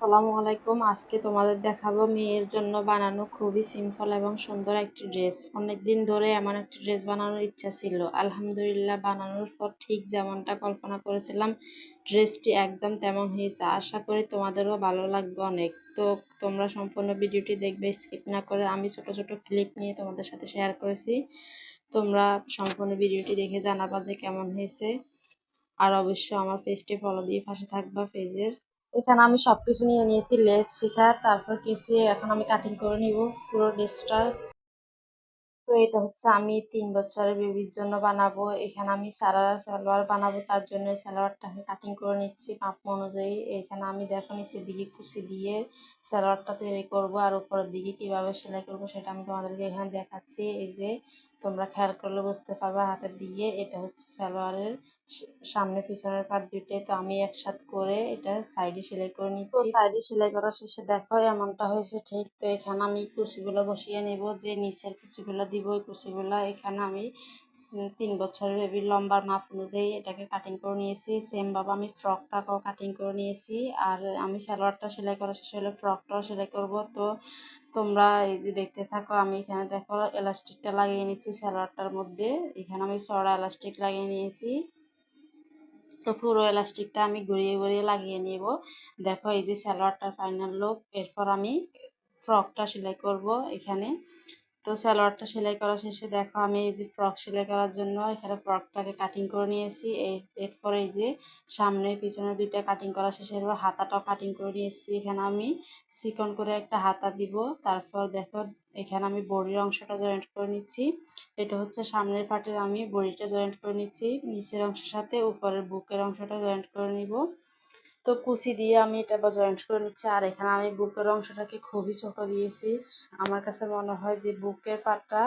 আসসালামু আলাইকুম। আজকে তোমাদের দেখাবো মেয়ের জন্য বানানো খুবই সিম্পল এবং সুন্দর একটি ড্রেস। অনেকদিন ধরে এমন একটি ড্রেস বানানোর ইচ্ছা ছিল। আলহামদুলিল্লাহ বানানোর পর ঠিক যেমনটা কল্পনা করেছিলাম ড্রেসটি একদম তেমন হয়েছে। আশা করি তোমাদেরও ভালো লাগবে অনেক। তো তোমরা সম্পূর্ণ ভিডিওটি দেখবে স্কিপ না করে। আমি ছোট ছোট ক্লিপ নিয়ে তোমাদের সাথে শেয়ার করেছি। তোমরা সম্পূর্ণ ভিডিওটি দেখে জানাবা যে কেমন হয়েছে। আর অবশ্যই আমার পেজটি ফলো দিয়ে পাশে থাকবা পেজের। এখানে আমি সবকিছু নিয়ে নিয়েছি, লেস ফিতা, তারপর কেসে এখন আমি কাটিং করে নিব পুরো ড্রেসটা। তো এটা হচ্ছে আমি 3 বছরের বেবির জন্য বানাবো। এখানে আমি সারারা সালোয়ার বানাবো, তার জন্য সালোয়ারটাকে কাটিং করে নিচ্ছি মাপ অনুযায়ী। এখানে আমি দেখো নিচের দিকে কুচি দিয়ে সালোয়ারটা তৈরি করব, আর উপরের দিকে কিভাবে সেলাই করব সেটা আমি তোমাদেরকে এখানে দেখাচ্ছি। এই যে তোমরা খেয়াল করলে বুঝতে পারবে হাতের দিকে এটা হচ্ছে সালোয়ারের সামনে পিছনের পার্ট দুইটাই। তো আমি একসাথে করে এটা সাইডে সেলাই করে নিচ্ছি। তো সাইডে সেলাই করা শেষে দেখো এমনটা হয়েছে ঠিক। তো এখানে আমি কুচিগুলো বসিয়ে নেব, যে নিচের কুচিগুলো দিব ওই কুচিগুলো এখানে আমি 3 বছরের বেবির লম্বার মাপ অনুযায়ী এটাকে কাটিং করে নিয়েছি। সেম ভাবে আমি ফ্রকটাকেও কাটিং করে নিয়েছি। আর আমি সালোয়ারটা সেলাই করা শেষ হলে ফ্রকটাও সেলাই করব। তো তোমরা এই যে দেখতে থাকো। আমি এখানে দেখো এলাস্টিকটা লাগিয়ে নিচ্ছি সালোয়ারটার মধ্যে। এখানে আমি চড়া এলাস্টিক লাগিয়ে নিয়েছি। তো পুরো এলাস্টিকটা আমি ঘুরিয়ে ঘুরিয়ে লাগিয়ে নিব। দেখো এই যে সালোয়ারটার ফাইনাল লুক। এরপর আমি ফ্রকটা সেলাই করব এখানে। তো সালোয়ারটা সেলাই করা শেষে দেখো আমি এই যে ফ্রক সেলাই করার জন্য এখানে ফ্রকটাকে কাটিং করে নিয়েছি। এরপরে এই যে সামনে পিছনে দুইটা কাটিং করা শেষে এরপর হাতাটাও কাটিং করে নিয়েছি। এখানে আমি চিকন করে একটা হাতা দিব। তারপর দেখো এখানে আমি বডির অংশটা জয়েন্ট করে নিচ্ছি। এটা হচ্ছে সামনের পার্টের আমি বডিটা জয়েন্ট করে নিচ্ছি নিচের অংশের সাথে, উপরের বুকের অংশটা জয়েন্ট করে নিব। তো কুচি দিয়ে আমি এটা জয়েন্ট করে নিচ্ছি। আর এখানে আমি বুকের অংশটাকে খুবই ছোট দিয়েছি। আমার কাছে মনে হয় যে বুকের পাটটা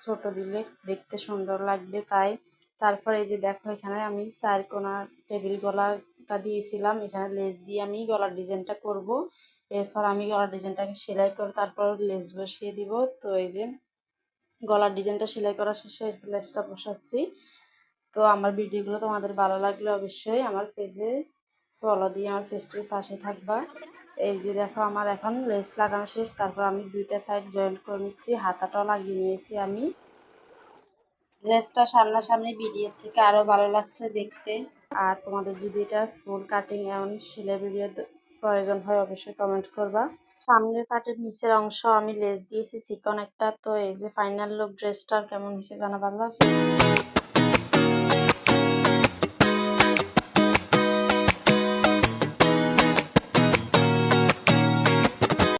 ছোট দিলে দেখতে সুন্দর লাগবে, তাই। তারপর এই যে দেখো এখানে আমি 4 কোনা টেবিল গলাটা দিয়েছিলাম। এখানে লেস দিয়ে আমি গলার ডিজাইনটা করব। এরপর আমি গলার ডিজাইনটাকে সেলাই করে তারপর লেস বসিয়ে দিব। তো এই যে গলার ডিজাইনটা সেলাই করা শেষে লেসটা বসাচ্ছি। তো আমার ভিডিওগুলো তোমাদের ভালো লাগলে অবশ্যই আমার পেজে ফলো দিয়ে আমার পেজটির পাশে থাকবা। এই যে দেখো আমার এখন লেস লাগানো শেষ। তারপর আমি দুইটা সাইড জয়েন্ট করে নিচ্ছি, হাতাটাও লাগিয়ে নিয়েছি আমি। ড্রেসটা সামনাসামনি ভিডিওর থেকে আরও ভালো লাগছে দেখতে। আর তোমাদের যদি এটা ফুল কাটিং এমন সেলাই ভিডিও প্রয়োজন হয় অবশ্যই কমেন্ট করবা। সামনের পার্টের নিচের অংশ আমি লেস দিয়েছি চিকন একটা। তো এই যে ফাইনাল লুক ড্রেসটার কেমন হয়েছে জানাবা।